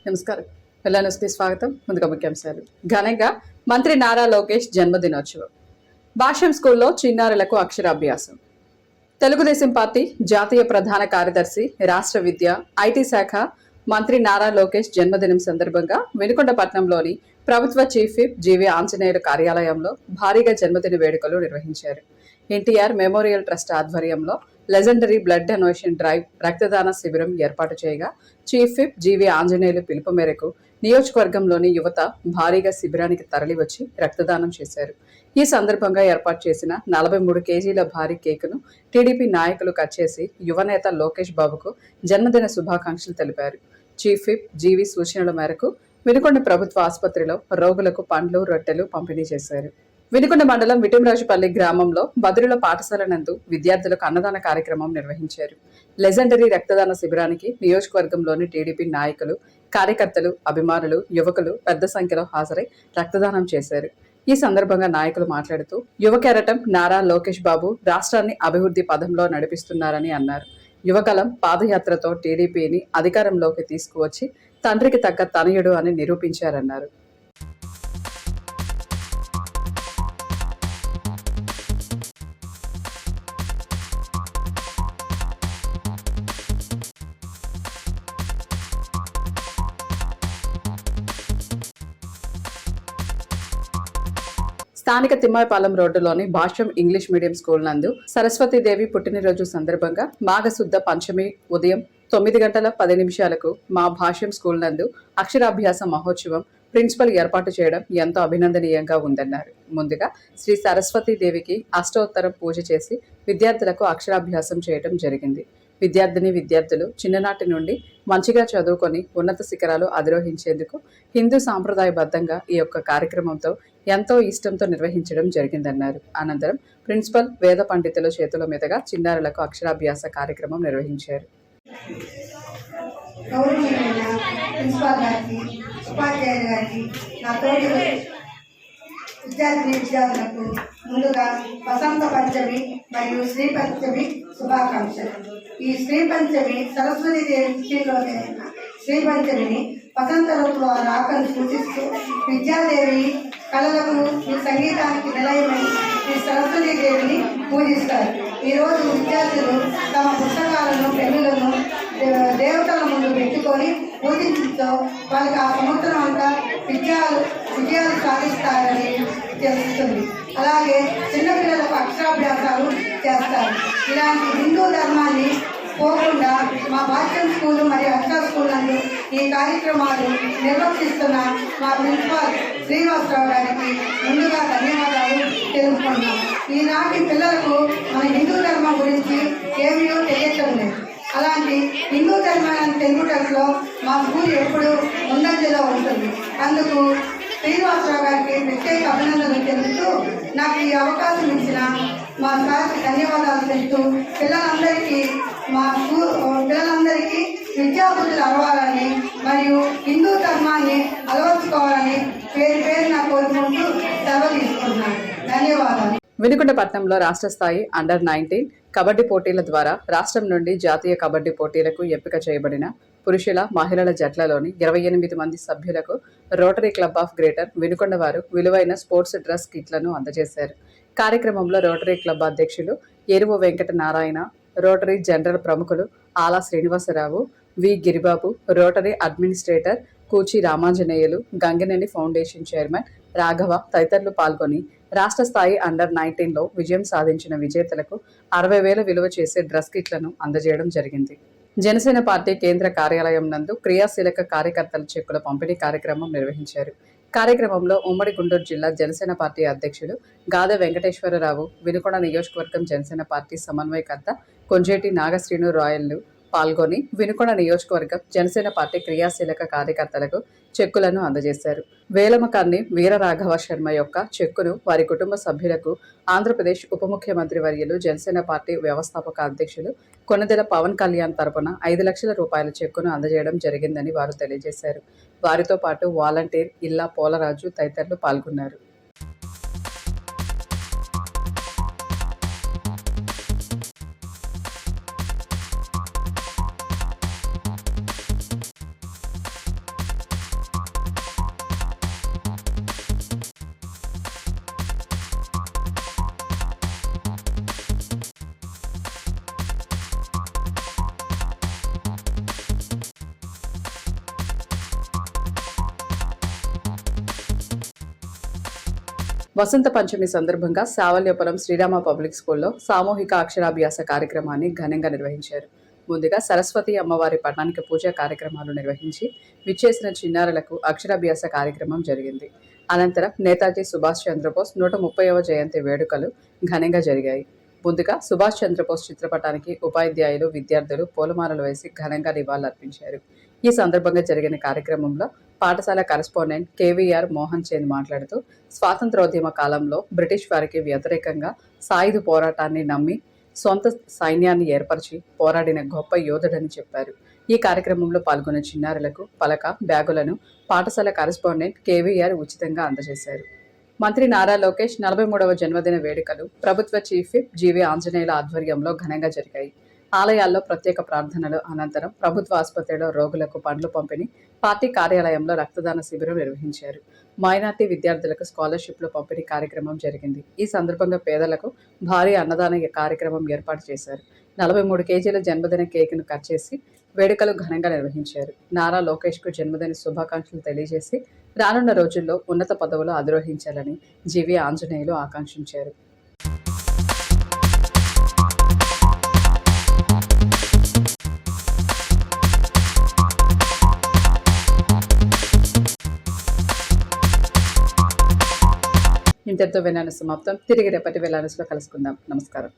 నమస్కారం. వెల్ల న్యూస్కి స్వాగతం. ముందుగా ముఖ్యాంశాలు. ఘనంగా మంత్రి నారా లోకేష్ జన్మదినోత్సవం. భాష్యం స్కూల్లో చిన్నారులకు అక్షరాభ్యాసం. తెలుగుదేశం పార్టీ జాతీయ ప్రధాన కార్యదర్శి, రాష్ట్ర విద్య, ఐటీ శాఖ మంత్రి నారా లోకేష్ జన్మదినం సందర్భంగా వినుకొండపట్నంలోని ప్రభుత్వ చీఫ్ విప్ జీవి ఆంజనేయులు కార్యాలయంలో భారీగా జన్మదిన వేడుకలు నిర్వహించారు. ఎన్టీఆర్ మెమోరియల్ ట్రస్ట్ ఆధ్వర్యంలో లెజెండరీ బ్లడ్ డొనేషన్ డ్రైవ్ రక్తదాన శిబిరం ఏర్పాటు చేయగా చీఫ్ విప్ జీవి ఆంజనేయులు పిలుపు మేరకు నియోజకవర్గంలోని యువత భారీగా శిబిరానికి తరలివచ్చి రక్తదానం చేశారు. ఈ సందర్భంగా ఏర్పాటు చేసిన 43 కేజీల భారీ కేకును టీడీపీ నాయకులు కట్ చేసి యువనేత లోకేష్ బాబుకు జన్మదిన శుభాకాంక్షలు తెలిపారు. చీఫ్ విప్ జీవి సూచనల మేరకు వినుకొండ ప్రభుత్వ ఆసుపత్రిలో రోగులకు పండ్లు, రొట్టెలు పంపిణీ చేశారు. వినుకొండ మండలం విటిమరాజుపల్లి గ్రామంలో బదురుల పాఠశాల నందు విద్యార్థులకు అన్నదాన కార్యక్రమం నిర్వహించారు. లెజెండరీ రక్తదాన శిబిరానికి నియోజకవర్గంలోని టీడీపీ నాయకులు, కార్యకర్తలు, అభిమానులు, యువకులు పెద్ద సంఖ్యలో హాజరై రక్తదానం చేశారు. ఈ సందర్భంగా నాయకులు మాట్లాడుతూ యువ కెరటం నారా లోకేష్ బాబు రాష్ట్రాన్ని అభివృద్ధి పదంలో నడిపిస్తున్నారని అన్నారు. యువగలం పాదయాత్రతో టీడీపీని అధికారంలోకి తీసుకువచ్చి తండ్రికి తగ్గ తనయుడు అని నిరూపించారన్నారు. స్థానిక తిమ్మాయిపాలెం రోడ్డులోని భాష్యం ఇంగ్లీష్ మీడియం స్కూల్ నందు సరస్వతీదేవి పుట్టినరోజు సందర్భంగా మాఘశుద్ధ పంచమి ఉదయం 9:10 మా భాష్యం స్కూల్ నందు అక్షరాభ్యాస మహోత్సవం ప్రిన్సిపల్ ఏర్పాటు చేయడం ఎంతో అభినందనీయంగా ఉందన్నారు. ముందుగా శ్రీ సరస్వతీదేవికి అష్టోత్తరం పూజ చేసి విద్యార్థులకు అక్షరాభ్యాసం చేయడం జరిగింది. విద్యార్థులు చిన్ననాటి నుండి మంచిగా చదువుకొని ఉన్నత శిఖరాలు అధిరోహించేందుకు హిందూ సాంప్రదాయబద్ధంగా ఈ యొక్క కార్యక్రమంతో ఎంతో ఇష్టంతో నిర్వహించడం జరిగిందన్నారు. అనంతరం ప్రిన్సిపల్ వేద పండితుల చేతుల మీదుగా చిన్నారులకు అక్షరాభ్యాస కార్యక్రమం నిర్వహించారు. విద్యార్థులకు ముందుగా వసంత పంచమి మరియు శ్రీ పంచమి శుభాకాంక్షలు. ఈ శ్రీ పంచమి సరస్వతి దేవిలోనే శ్రీ పంచమిని వసంత ఋతువు రాకను సూచిస్తూ విద్యాదేవి కళలకు ఈ సంగీతానికి నిలయమై ఈ సరస్వతి దేవిని పూజిస్తారు. ఈరోజు విద్యార్థులు తమ పుస్తకాలను, పెన్నులను దేవతల ముందు పెట్టుకొని పూజించడంతో వాళ్ళకి ఆ సంవత్సరం అంతా విజయాలు సాధిస్తారని తెలుస్తుంది. అలాగే చిన్నపిల్లలకు అక్షరాభ్యాసాలు చేస్తారు. ఇలాంటి హిందూ ధర్మాన్ని పోకుండా మా భాష్యం స్కూలు మరియు అక్షర స్కూల్ నందు ఈ కార్యక్రమాలు నిర్వర్తిస్తున్న మా ప్రిన్సిపాల్ శ్రీనివాసరావు గారికి ముందుగా ధన్యవాదాలు తెలుపుకుంటున్నాం. ఈనాటి పిల్లలకు మన హిందూ ధర్మం గురించి ఏమీ తెలియటం లేదు. అలాంటి హిందూ ధర్మాన్ని తెలుగుటంలో మా స్కూల్ ఎప్పుడు ముందంజలో ఉంటుంది. అందుకు శ్రీనివాసరావు గారికి ప్రత్యేక అభినందనలు తెలుపుతూ నాకు ఈ అవకాశం ఇచ్చిన మా సార్కి ధన్యవాదాలు తెలుపుతూ పిల్లలందరికీ విద్యాబుద్ధులు అవ్వాలని మరియు హిందూ ధర్మాన్ని అలవర్చుకోవాలని పేరున కోరుకుంటూ సెలవు తీసుకుంటున్నాను. ధన్యవాదాలు. వినుకొండపట్నంలో రాష్ట్ర స్థాయి అండర్-19 కబడ్డీ పోటీల ద్వారా రాష్ట్రం నుండి జాతీయ కబడ్డీ పోటీలకు ఎంపిక చేయబడిన పురుషుల, మహిళల జట్లలోని 28 మంది సభ్యులకు rotary club of greater Vinukonda వారు విలువైన స్పోర్ట్స్ డ్రెస్ కిట్లను అందజేశారు. కార్యక్రమంలో రోటరీ క్లబ్ అధ్యక్షులు ఎరువు వెంకట నారాయణ, రోటరీ జనరల్ ప్రముఖులు ఆలా శ్రీనివాసరావు, వి గిరిబాబు, రోటరీ అడ్మినిస్ట్రేటర్ కూచి రామాంజనేయులు, గంగినేని ఫౌండేషన్ చైర్మన్ రాఘవ తదితరులు పాల్గొని రాష్ట్ర స్థాయి అండర్-19లో విజయం సాధించిన విజేతలకు 60,000 విలువ చేసే డ్రెస్ కిట్లను అందజేయడం జరిగింది. జనసేన పార్టీ కేంద్ర కార్యాలయం నందు క్రియాశీలక కార్యకర్తల చెక్కుల పంపిణీ కార్యక్రమం నిర్వహించారు. కార్యక్రమంలో ఉమ్మడి గుంటూరు జిల్లా జనసేన పార్టీ అధ్యక్షులు గాదె వెంకటేశ్వరరావు, వినుకొండ నియోజకవర్గం జనసేన పార్టీ సమన్వయకర్త కొంజేటి నాగశ్రీను రాయళ్లు పాల్గొని వినుకొండ నియోజకవర్గం జనసేన పార్టీ క్రియాశీలక కార్యకర్తలకు చెక్కులను అందజేశారు. వేలమకర్ని వీరరాఘవ శర్మ యొక్క చెక్కును వారి కుటుంబ సభ్యులకు ఆంధ్రప్రదేశ్ ఉప ముఖ్యమంత్రి వర్యులు జనసేన పార్టీ వ్యవస్థాపక అధ్యక్షులు కొనదెల పవన్ కళ్యాణ్ తరపున 5 లక్షల రూపాయల చెక్కును అందజేయడం జరిగిందని వారు తెలియజేశారు. వారితో పాటు వాలంటీర్ ఇల్లా పోలరాజు తదితరులు పాల్గొన్నారు. వసంత పంచమి సందర్భంగా సావల్యపురం శ్రీరామ పబ్లిక్ స్కూల్లో సామూహిక అక్షరాభ్యాస కార్యక్రమాన్ని ఘనంగా నిర్వహించారు. ముందుగా సరస్వతి అమ్మవారి పట్నానికి పూజా కార్యక్రమాలు నిర్వహించి విచ్చేసిన చిన్నారులకు అక్షరాభ్యాస కార్యక్రమం జరిగింది. అనంతరం నేతాజీ సుభాష్ చంద్రబోస్ 130వ జయంతి వేడుకలు ఘనంగా జరిగాయి. ముందుగా సుభాష్ చంద్రబోస్ చిత్రపటానికి ఉపాధ్యాయులు, విద్యార్థులు పూలమాలలు వేసి ఘనంగా నివాళులర్పించారు. ఈ సందర్భంగా జరిగిన కార్యక్రమంలో పాఠశాల కరెస్పాండెంట్ కేవీఆర్ మోహన్ చంద్ మాట్లాడుతూ, స్వాతంత్రోద్యమ కాలంలో బ్రిటిష్ వారికి వ్యతిరేకంగా సాయుధ పోరాటాన్ని నమ్మి సొంత సైన్యాన్ని ఏర్పరిచి పోరాడిన గొప్ప యోధుడని చెప్పారు. ఈ కార్యక్రమంలో పాల్గొన్న చిన్నారులకు పలక, బ్యాగులను పాఠశాల కరెస్పాండెంట్ కేవీఆర్ ఉచితంగా అందజేశారు. మంత్రి నారా లోకేష్ 43వ జన్మదిన వేడుకలు ప్రభుత్వ చీఫ్ విప్ జీవీ ఆంజనేయుల ఆధ్వర్యంలో ఘనంగా జరిగాయి. ఆలయాల్లో ప్రత్యేక ప్రార్థనలు అనంతరం ప్రభుత్వ ఆసుపత్రిలో రోగులకు పండ్లు పంపిణీ, పార్టీ కార్యాలయంలో రక్తదాన శిబిరం నిర్వహించారు. మైనార్టీ విద్యార్థులకు స్కాలర్షిప్లు పంపిణీ కార్యక్రమం జరిగింది. ఈ సందర్భంగా పేదలకు భారీ అన్నదాన కార్యక్రమం ఏర్పాటు చేశారు. 43 కేజీల జన్మదిన కేకును కట్ చేసి వేడుకలు ఘనంగా నిర్వహించారు. నారా లోకేష్కు జన్మదిన శుభాకాంక్షలు తెలియజేసి రానున్న రోజుల్లో ఉన్నత పదవులు అధిరోహించాలని జీవీ ఆంజనేయులు ఆకాంక్షించారు. ఇంతటితో వెళ్లాను సమాప్తం. తిరిగి రేపటి వెళ్లానులో కలుసుకుందాం. నమస్కారం.